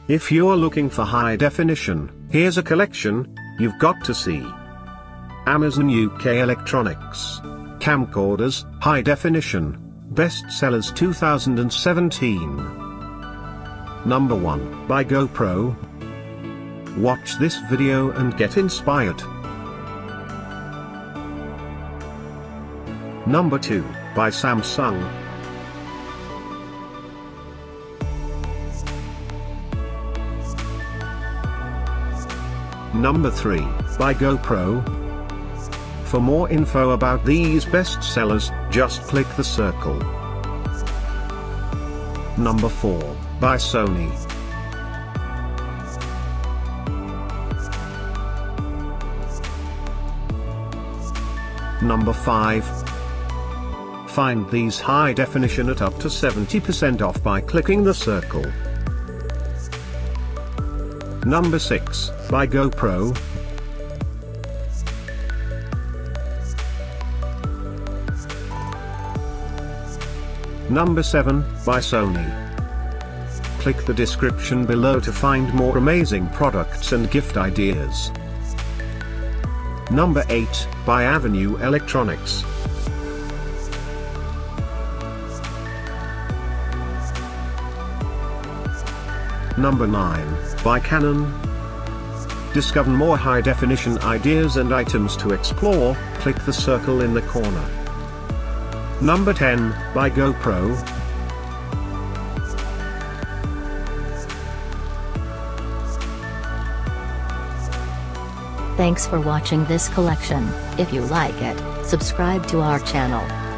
If you're looking for high definition, here's a collection you've got to see. Amazon UK Electronics. Camcorders, High Definition. Bestsellers 2017. Number 1, by GoPro. Watch this video and get inspired. Number 2, by Samsung. Number 3, by GoPro. For more info about these bestsellers, just click the circle. Number 4, by Sony. Number 5. Find these high definition at up to 70% off by clicking the circle. Number 6, by GoPro. Number 7, by Sony. Click the description below to find more amazing products and gift ideas. Number 8, by Avenue Electronics. Number 9, by Canon. Discover more high-definition ideas and items to explore, click the circle in the corner. Number 10, by GoPro. Thanks for watching this collection. If you like it, subscribe to our channel.